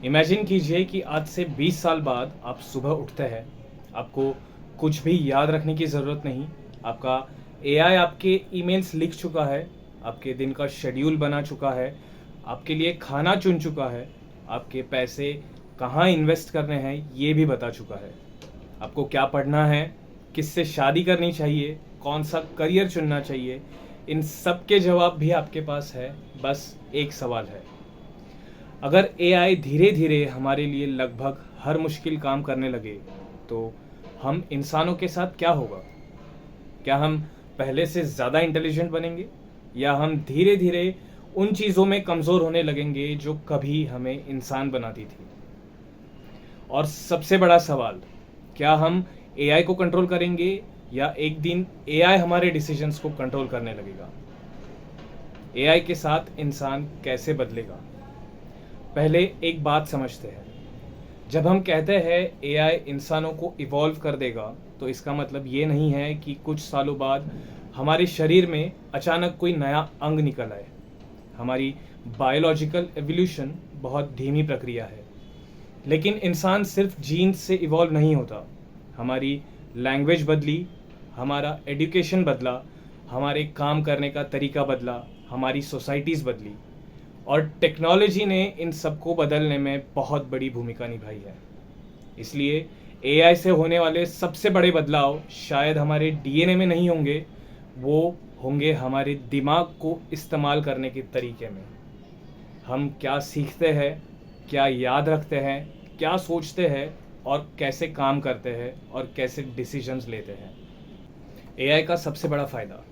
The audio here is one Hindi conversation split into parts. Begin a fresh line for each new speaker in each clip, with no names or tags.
इमेजिन कीजिए कि आज से 20 साल बाद आप सुबह उठते हैं, आपको कुछ भी याद रखने की ज़रूरत नहीं, आपका एआई आपके ईमेल्स लिख चुका है, आपके दिन का शेड्यूल बना चुका है, आपके लिए खाना चुन चुका है, आपके पैसे कहाँ इन्वेस्ट करने हैं ये भी बता चुका है। आपको क्या पढ़ना है, किससे शादी करनी चाहिए, कौन सा करियर चुनना चाहिए, इन सब के जवाब भी आपके पास है। बस एक सवाल है, अगर एआई धीरे धीरे हमारे लिए लगभग हर मुश्किल काम करने लगे तो हम इंसानों के साथ क्या होगा? क्या हम पहले से ज़्यादा इंटेलिजेंट बनेंगे या हम धीरे धीरे उन चीज़ों में कमज़ोर होने लगेंगे जो कभी हमें इंसान बनाती थी? और सबसे बड़ा सवाल, क्या हम एआई को कंट्रोल करेंगे या एक दिन एआई हमारे डिसीजंस को कंट्रोल करने लगेगा? एआई के साथ इंसान कैसे बदलेगा? पहले एक बात समझते हैं, जब हम कहते हैं एआई इंसानों को इवॉल्व कर देगा तो इसका मतलब ये नहीं है कि कुछ सालों बाद हमारे शरीर में अचानक कोई नया अंग निकल आए। हमारी बायोलॉजिकल एवोल्यूशन बहुत धीमी प्रक्रिया है, लेकिन इंसान सिर्फ जीन्स से इवॉल्व नहीं होता। हमारी लैंग्वेज बदली, हमारा एजुकेशन बदला, हमारे काम करने का तरीका बदला, हमारी सोसाइटीज़ बदली और टेक्नोलॉजी ने इन सबको बदलने में बहुत बड़ी भूमिका निभाई है। इसलिए एआई से होने वाले सबसे बड़े बदलाव शायद हमारे डीएनए में नहीं होंगे, वो होंगे हमारे दिमाग को इस्तेमाल करने के तरीके में। हम क्या सीखते हैं, क्या याद रखते हैं, क्या सोचते हैं और कैसे काम करते हैं और कैसे डिसीजंस लेते हैं। एआई का सबसे बड़ा फ़ायदा,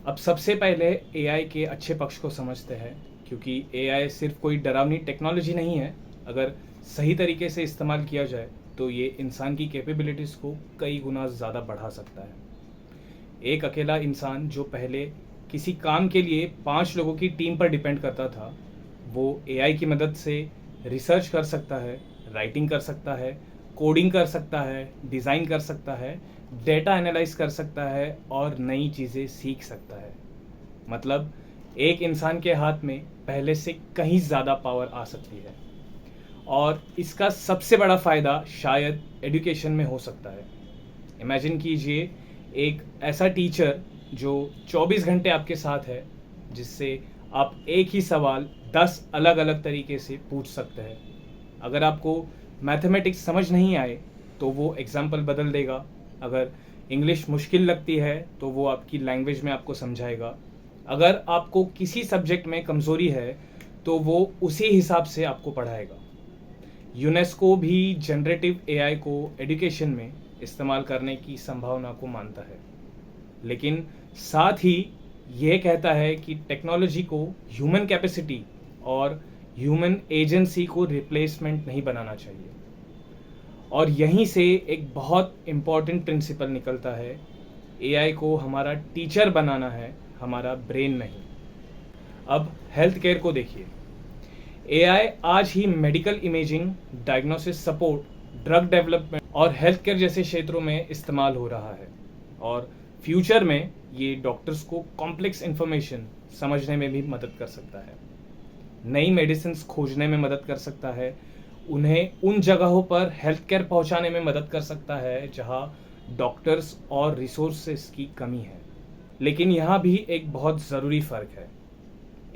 अब सबसे पहले एआई के अच्छे पक्ष को समझते हैं, क्योंकि एआई सिर्फ कोई डरावनी टेक्नोलॉजी नहीं है। अगर सही तरीके से इस्तेमाल किया जाए तो ये इंसान की कैपेबिलिटीज़ को कई गुना ज़्यादा बढ़ा सकता है। एक अकेला इंसान जो पहले किसी काम के लिए 5 लोगों की टीम पर डिपेंड करता था, वो एआई की मदद से रिसर्च कर सकता है, राइटिंग कर सकता है, कोडिंग कर सकता है, डिज़ाइन कर सकता है, डेटा एनालाइज कर सकता है और नई चीज़ें सीख सकता है। मतलब एक इंसान के हाथ में पहले से कहीं ज़्यादा पावर आ सकती है। और इसका सबसे बड़ा फ़ायदा शायद एजुकेशन में हो सकता है। इमेजिन कीजिए एक ऐसा टीचर जो 24 घंटे आपके साथ है, जिससे आप एक ही सवाल 10 अलग अलग तरीके से पूछ सकते हैं। अगर आपको मैथमेटिक्स समझ नहीं आए तो वो एग्जाम्पल बदल देगा। अगर इंग्लिश मुश्किल लगती है तो वो आपकी लैंग्वेज में आपको समझाएगा। अगर आपको किसी सब्जेक्ट में कमज़ोरी है तो वो उसी हिसाब से आपको पढ़ाएगा। यूनेस्को भी जनरेटिव एआई को एजुकेशन में इस्तेमाल करने की संभावना को मानता है, लेकिन साथ ही यह कहता है कि टेक्नोलॉजी को ह्यूमन कैपेसिटी और ह्यूमन एजेंसी को रिप्लेसमेंट नहीं बनाना चाहिए। और यहीं से एक बहुत इम्पॉर्टेंट प्रिंसिपल निकलता है, एआई को हमारा टीचर बनाना है, हमारा ब्रेन नहीं। अब हेल्थ केयर को देखिए, एआई आज ही medical imaging, diagnosis support, drug development और हेल्थ केयर जैसे क्षेत्रों में इस्तेमाल हो रहा है। और फ्यूचर में ये डॉक्टर्स को कॉम्प्लेक्स इंफॉर्मेशन समझने में भी मदद कर सकता है, नई मेडिसिन्स खोजने में मदद कर सकता है, उन्हें उन जगहों पर हेल्थ केयर पहुँचाने में मदद कर सकता है जहाँ डॉक्टर्स और रिसोर्सेस की कमी है। लेकिन यहाँ भी एक बहुत ज़रूरी फ़र्क है,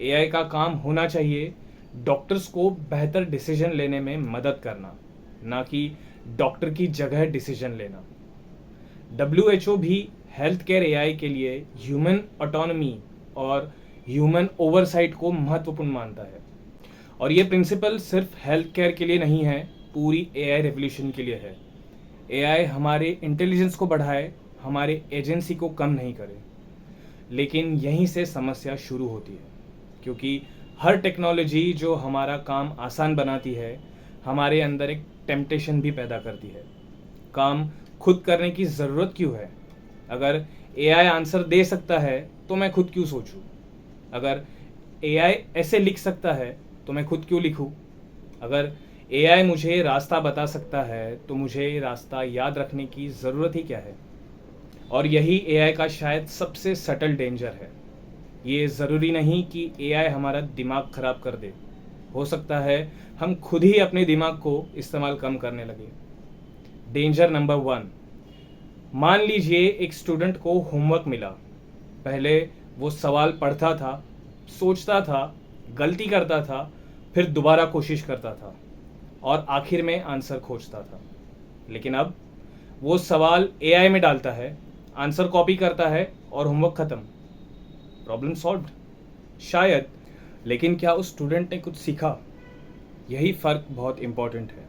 एआई का काम होना चाहिए डॉक्टर्स को बेहतर डिसीजन लेने में मदद करना, ना कि डॉक्टर की जगह डिसीजन लेना। WHO भी हेल्थ केयर एआई के लिए ह्यूमन ऑटोनॉमी और ह्यूमन ओवरसाइट को महत्वपूर्ण मानता है। और ये प्रिंसिपल सिर्फ हेल्थ केयर के लिए नहीं है, पूरी एआई रेवोल्यूशन के लिए है। एआई हमारे इंटेलिजेंस को बढ़ाए, हमारे एजेंसी को कम नहीं करे। लेकिन यहीं से समस्या शुरू होती है, क्योंकि हर टेक्नोलॉजी जो हमारा काम आसान बनाती है, हमारे अंदर एक टेम्पटेशन भी पैदा करती है। काम खुद करने की ज़रूरत क्यों है? अगर एआई आंसर दे सकता है तो मैं खुद क्यों सोचूं? अगर एआई ऐसे लिख सकता है तो मैं खुद क्यों लिखूं? अगर एआई मुझे रास्ता बता सकता है तो मुझे रास्ता याद रखने की ज़रूरत ही क्या है? और यही एआई का शायद सबसे सटल डेंजर है। ये ज़रूरी नहीं कि एआई हमारा दिमाग ख़राब कर दे, हो सकता है हम खुद ही अपने दिमाग को इस्तेमाल कम करने लगे। डेंजर नंबर 1, मान लीजिए एक स्टूडेंट को होमवर्क मिला। पहले वो सवाल पढ़ता था, सोचता था, गलती करता था, फिर दोबारा कोशिश करता था और आखिर में आंसर खोजता था। लेकिन अब वो सवाल एआई में डालता है, आंसर कॉपी करता है और होमवर्क खत्म, प्रॉब्लम सॉल्व्ड। शायद, लेकिन क्या उस स्टूडेंट ने कुछ सीखा? यही फ़र्क बहुत इम्पॉर्टेंट है।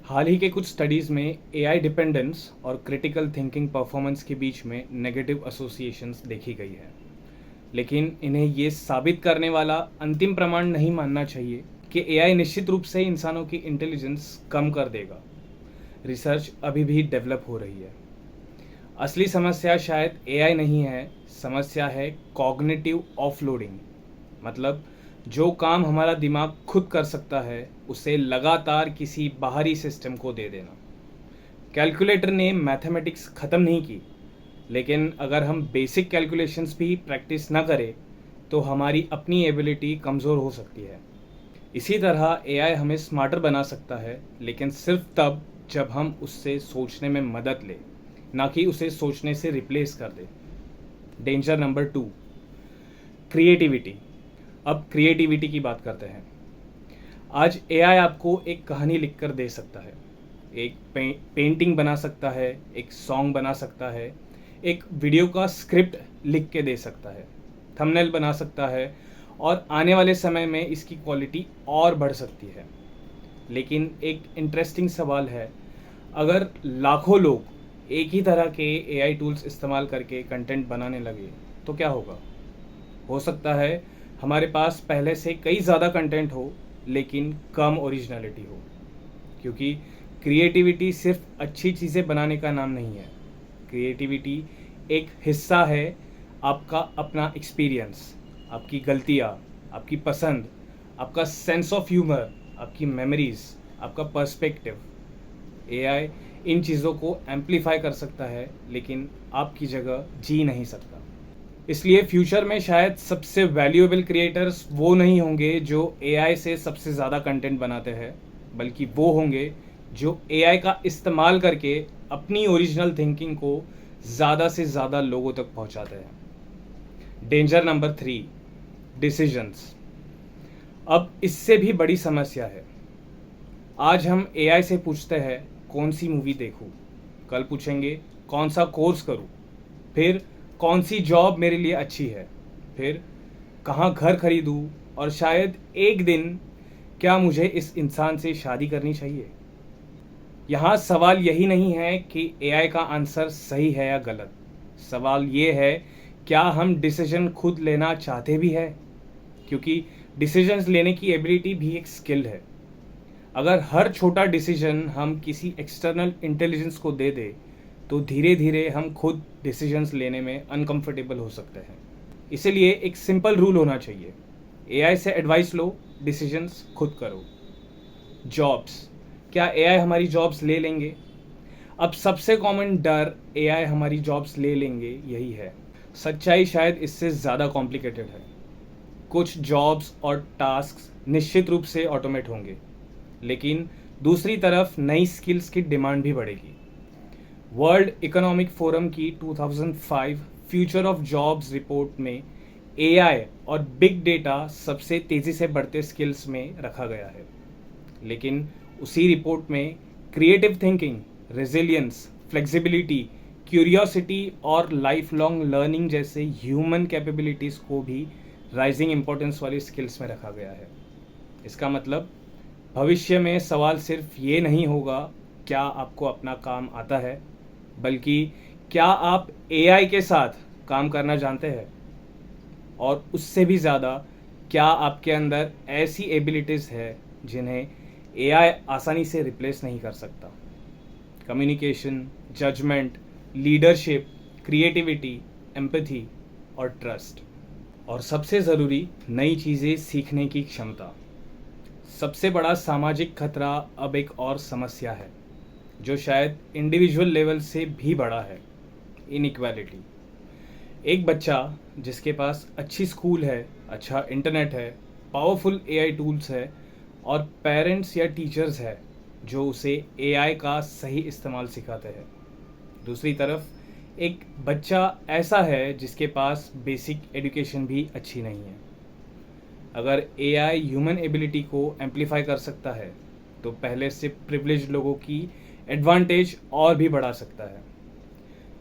हाल ही के कुछ स्टडीज़ में एआई डिपेंडेंस और क्रिटिकल थिंकिंग परफॉर्मेंस के बीच में नेगेटिव एसोसिएशंस देखी गई है। लेकिन इन्हें ये साबित करने वाला अंतिम प्रमाण नहीं मानना चाहिए कि एआई निश्चित रूप से इंसानों की इंटेलिजेंस कम कर देगा। रिसर्च अभी भी डेवलप हो रही है। असली समस्या शायद एआई नहीं है, समस्या है कॉग्निटिव ऑफलोडिंग। मतलब जो काम हमारा दिमाग खुद कर सकता है उसे लगातार किसी बाहरी सिस्टम को दे देना। कैलकुलेटर ने मैथमेटिक्स ख़त्म नहीं की, लेकिन अगर हम बेसिक कैलकुलेशंस भी प्रैक्टिस ना करें तो हमारी अपनी एबिलिटी कमज़ोर हो सकती है। इसी तरह एआई हमें स्मार्टर बना सकता है, लेकिन सिर्फ तब जब हम उससे सोचने में मदद लें, ना कि उसे सोचने से रिप्लेस कर दें। Danger number 2, creativity. अब क्रिएटिविटी की बात करते हैं। आज एआई आपको एक कहानी लिखकर दे सकता है, एक पेंटिंग बना सकता है, एक सॉन्ग बना सकता है, एक वीडियो का स्क्रिप्ट लिख के दे सकता है, थंबनेल बना सकता है और आने वाले समय में इसकी क्वालिटी और बढ़ सकती है। लेकिन एक इंटरेस्टिंग सवाल है, अगर लाखों लोग एक ही तरह के एआई टूल्स इस्तेमाल करके कंटेंट बनाने लगे तो क्या होगा? हो सकता है हमारे पास पहले से कई ज़्यादा कंटेंट हो, लेकिन कम ओरिजिनलिटी हो। क्योंकि क्रिएटिविटी सिर्फ अच्छी चीज़ें बनाने का नाम नहीं है। क्रिएटिविटी एक हिस्सा है आपका अपना एक्सपीरियंस, आपकी गलतियाँ, आपकी पसंद, आपका सेंस ऑफ ह्यूमर, आपकी मेमोरीज, आपका पर्सपेक्टिव। एआई इन चीज़ों को एम्पलीफाई कर सकता है, लेकिन आपकी जगह जी नहीं सकता। इसलिए फ्यूचर में शायद सबसे वैल्यूएबल क्रिएटर्स वो नहीं होंगे जो एआई से सबसे ज़्यादा कंटेंट बनाते हैं, बल्कि वो होंगे जो एआई का इस्तेमाल करके अपनी ओरिजिनल थिंकिंग को ज़्यादा से ज़्यादा लोगों तक पहुंचाते हैं। Danger number 3, decisions. अब इससे भी बड़ी समस्या है। आज हम एआई से पूछते हैं कौन सी मूवी देखूं, कल पूछेंगे कौन सा कोर्स करूं, फिर कौन सी जॉब मेरे लिए अच्छी है, फिर कहाँ घर खरीदूं और शायद एक दिन क्या मुझे इस इंसान से शादी करनी चाहिए। यहाँ सवाल यही नहीं है कि एआई का आंसर सही है या गलत। सवाल ये है, क्या हम डिसीजन खुद लेना चाहते भी है? क्योंकि डिसीजंस लेने की एबिलिटी भी एक स्किल है। अगर हर छोटा डिसीजन हम किसी एक्सटर्नल इंटेलिजेंस को दे दे तो धीरे धीरे हम खुद डिसीजंस लेने में अनकंफर्टेबल हो सकते हैं। इसीलिए एक सिंपल रूल होना चाहिए, एआई से एडवाइस लो, डिसीजंस खुद करो। जॉब्स, क्या एआई हमारी जॉब्स ले लेंगे? अब सबसे कॉमन डर एआई हमारी जॉब्स ले लेंगे यही है। सच्चाई शायद इससे ज़्यादा कॉम्प्लिकेटेड है। कुछ जॉब्स और टास्क्स निश्चित रूप से ऑटोमेट होंगे, लेकिन दूसरी तरफ नई स्किल्स की डिमांड भी बढ़ेगी। वर्ल्ड इकोनॉमिक फोरम की 2005 फ्यूचर ऑफ जॉब्स रिपोर्ट में एआई और बिग डेटा सबसे तेज़ी से बढ़ते स्किल्स में रखा गया है। लेकिन उसी रिपोर्ट में creative thinking, resilience, flexibility, curiosity और लाइफ लॉन्ग लर्निंग जैसे ह्यूमन कैपेबिलिटीज़ को भी राइजिंग इंपॉर्टेंस वाली स्किल्स में रखा गया है। इसका मतलब भविष्य में सवाल सिर्फ ये नहीं होगा क्या आपको अपना काम आता है, बल्कि क्या आप एआई के साथ काम करना जानते हैं, और उससे भी ज़्यादा क्या आपके अंदर ऐसी एबिलिटीज़ है जिन्हें एआई आसानी से रिप्लेस नहीं कर सकता। Communication, judgement, leadership, creativity, empathy और ट्रस्ट। और सबसे ज़रूरी, नई चीज़ें सीखने की क्षमता। सबसे बड़ा सामाजिक खतरा अब एक और समस्या है जो शायद इंडिविजुअल लेवल से भी बड़ा है, इनइक्वालिटी। एक बच्चा जिसके पास अच्छी स्कूल है, अच्छा इंटरनेट है, पावरफुल एआई टूल्स है, और पेरेंट्स या टीचर्स है जो उसे एआई का सही इस्तेमाल सिखाते हैं। दूसरी तरफ एक बच्चा ऐसा है जिसके पास बेसिक एजुकेशन भी अच्छी नहीं है। अगर एआई ह्यूमन एबिलिटी को एम्पलीफाई कर सकता है तो पहले से प्रिविलेज्ड लोगों की एडवांटेज और भी बढ़ा सकता है।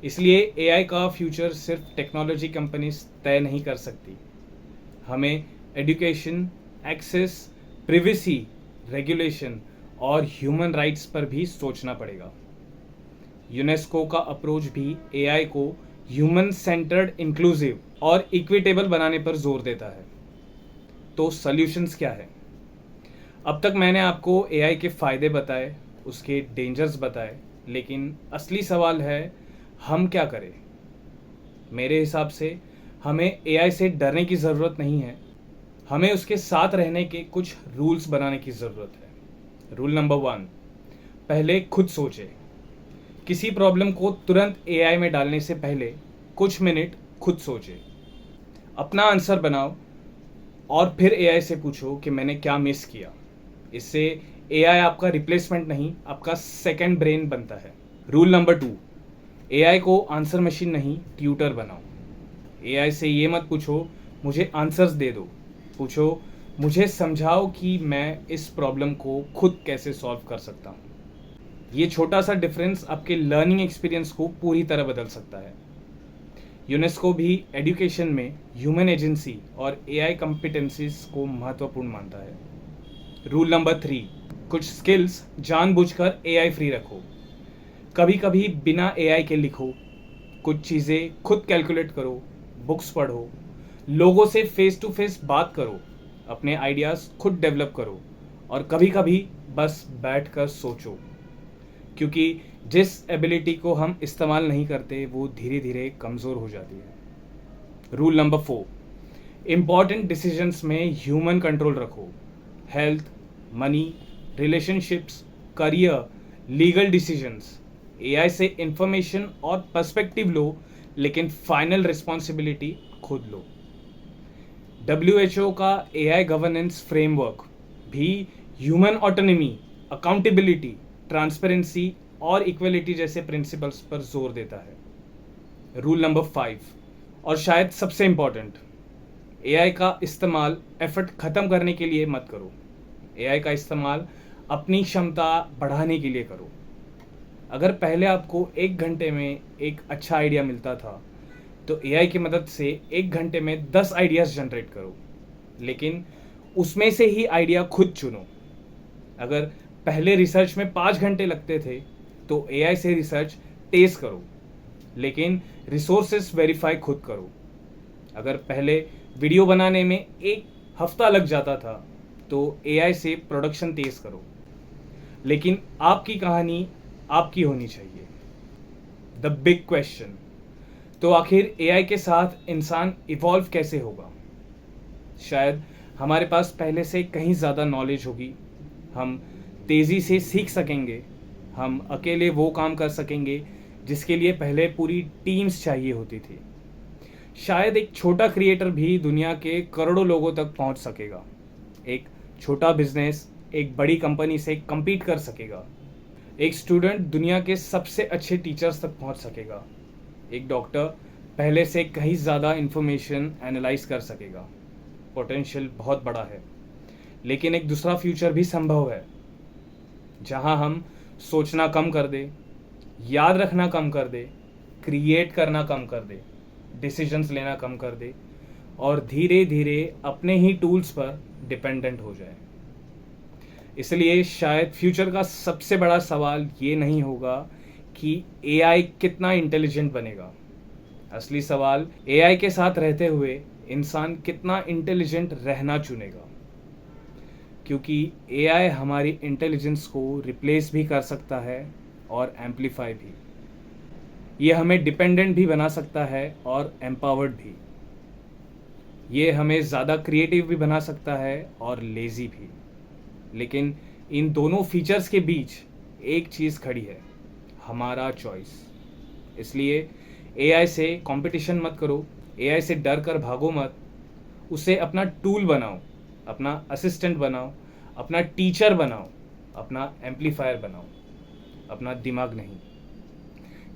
इसलिए एआई का फ्यूचर सिर्फ टेक्नोलॉजी कंपनीज तय नहीं कर सकती। हमें एजुकेशन, एक्सेस, प्रिवेसी, रेगुलेशन और ह्यूमन राइट्स पर भी सोचना पड़ेगा। यूनेस्को का अप्रोच भी एआई को ह्यूमन सेंटर्ड, इंक्लूसिव और इक्विटेबल बनाने पर जोर देता है। तो सॉल्यूशंस क्या है? अब तक मैंने आपको एआई के फ़ायदे बताए, उसके डेंजर्स बताए, लेकिन असली सवाल है हम क्या करें? मेरे हिसाब से हमें एआई से डरने की ज़रूरत नहीं है, हमें उसके साथ रहने के कुछ रूल्स बनाने की ज़रूरत है। रूल नंबर 1, पहले खुद सोचें। किसी प्रॉब्लम को तुरंत एआई में डालने से पहले कुछ मिनट खुद सोचें, अपना आंसर बनाओ और फिर एआई से पूछो कि मैंने क्या मिस किया। इससे एआई आपका रिप्लेसमेंट नहीं, आपका सेकंड ब्रेन बनता है। रूल नंबर 2, एआई को आंसर मशीन नहीं, ट्यूटर बनाओ। एआई से ये मत पूछो मुझे आंसर्स दे दो, पूछो मुझे समझाओ कि मैं इस प्रॉब्लम को खुद कैसे सॉल्व कर सकता हूँ। ये छोटा सा डिफरेंस आपके लर्निंग एक्सपीरियंस को पूरी तरह बदल सकता है। यूनेस्को भी एजुकेशन में ह्यूमन एजेंसी और एआई कॉम्पिटेंसीज को महत्वपूर्ण मानता है। रूल नंबर 3, कुछ स्किल्स जानबूझकर एआई फ्री रखो। कभी कभी बिना एआई के लिखो, कुछ चीज़ें खुद कैलकुलेट करो, बुक्स पढ़ो, लोगों से फेस टू फेस बात करो, अपने आइडियाज़ खुद डेवलप करो और कभी कभी बस बैठकर सोचो, क्योंकि जिस एबिलिटी को हम इस्तेमाल नहीं करते वो धीरे धीरे कमज़ोर हो जाती है। रूल नंबर 4, इम्पॉर्टेंट डिसीजंस में ह्यूमन कंट्रोल रखो। Health, money, relationships, career, legal decisions, AI से इंफॉर्मेशन और पर्सपेक्टिव लो, लेकिन फाइनल रिस्पॉन्सिबिलिटी खुद लो। WHO का एआई गवर्नेंस फ्रेमवर्क भी ह्यूमन ऑटोनॉमी, अकाउंटेबिलिटी, ट्रांसपेरेंसी और इक्वलिटी जैसे प्रिंसिपल्स पर जोर देता है। रूल नंबर 5, और शायद सबसे इम्पॉर्टेंट, एआई का इस्तेमाल एफर्ट ख़त्म करने के लिए मत करो। एआई का इस्तेमाल अपनी क्षमता बढ़ाने के लिए करो। अगर पहले आपको 1 घंटे में एक अच्छा आइडिया मिलता था तो एआई की मदद से 1 घंटे में 10 आइडियाज़ जनरेट करो, लेकिन उसमें से ही आइडिया खुद चुनो। अगर पहले रिसर्च में 5 घंटे लगते थे तो एआई से रिसर्च तेज़ करो, लेकिन रिसोर्सेस वेरीफाई खुद करो। अगर पहले वीडियो बनाने में 1 हफ्ता लग जाता था तो एआई से प्रोडक्शन तेज़ करो, लेकिन आपकी कहानी आपकी होनी चाहिए। द बिग क्वेश्चन, तो आखिर एआई के साथ इंसान इवॉल्व कैसे होगा? शायद हमारे पास पहले से कहीं ज़्यादा नॉलेज होगी, हम तेज़ी से सीख सकेंगे, हम अकेले वो काम कर सकेंगे जिसके लिए पहले पूरी टीम्स चाहिए होती थी। शायद एक छोटा क्रिएटर भी दुनिया के करोड़ों लोगों तक पहुंच सकेगा। एक छोटा बिजनेस एक बड़ी कंपनी से compete कर सकेगा। एक स्टूडेंट दुनिया के सबसे अच्छे टीचर्स तक पहुंच सकेगा। एक डॉक्टर पहले से कहीं ज़्यादा इंफॉर्मेशन एनालाइज कर सकेगा। पोटेंशियल बहुत बड़ा है, लेकिन एक दूसरा फ्यूचर भी संभव है जहां हम सोचना कम कर दे, याद रखना कम कर दे, क्रिएट करना कम कर दे, डिसीजंस लेना कम कर दे और धीरे धीरे अपने ही टूल्स पर डिपेंडेंट हो जाए। इसलिए शायद फ्यूचर का सबसे बड़ा सवाल ये नहीं होगा कि एआई कितना इंटेलिजेंट बनेगा। असली सवाल एआई के साथ रहते हुए इंसान कितना इंटेलिजेंट रहना चुनेगा, क्योंकि एआई हमारी इंटेलिजेंस को रिप्लेस भी कर सकता है और एम्पलीफाई भी। ये हमें डिपेंडेंट भी बना सकता है और एम्पावर्ड भी। ये हमें ज़्यादा क्रिएटिव भी बना सकता है और लेज़ी भी। लेकिन इन दोनों फीचर्स के बीच एक चीज़ खड़ी है, हमारा चॉइस। इसलिए एआई से कंपटीशन मत करो, एआई से डर कर भागो मत, उसे अपना टूल बनाओ, अपना असिस्टेंट बनाओ, अपना टीचर बनाओ, अपना एम्पलीफायर बनाओ, अपना दिमाग नहीं।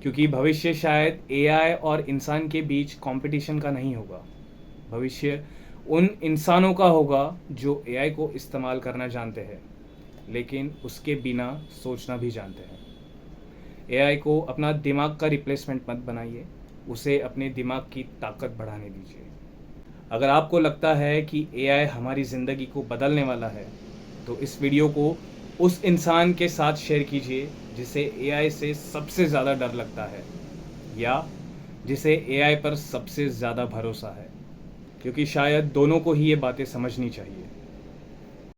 क्योंकि भविष्य शायद एआई और इंसान के बीच कंपटीशन का नहीं होगा। भविष्य उन इंसानों का होगा जो एआई को इस्तेमाल करना जानते हैं, लेकिन उसके बिना सोचना भी जानते हैं। एआई को अपना दिमाग का रिप्लेसमेंट मत बनाइए, उसे अपने दिमाग की ताकत बढ़ाने दीजिए। अगर आपको लगता है कि एआई हमारी ज़िंदगी को बदलने वाला है, तो इस वीडियो को उस इंसान के साथ शेयर कीजिए जिसे एआई से सबसे ज़्यादा डर लगता है, या जिसे एआई पर सबसे ज़्यादा भरोसा है, क्योंकि शायद दोनों को ही ये बातें समझनी चाहिए।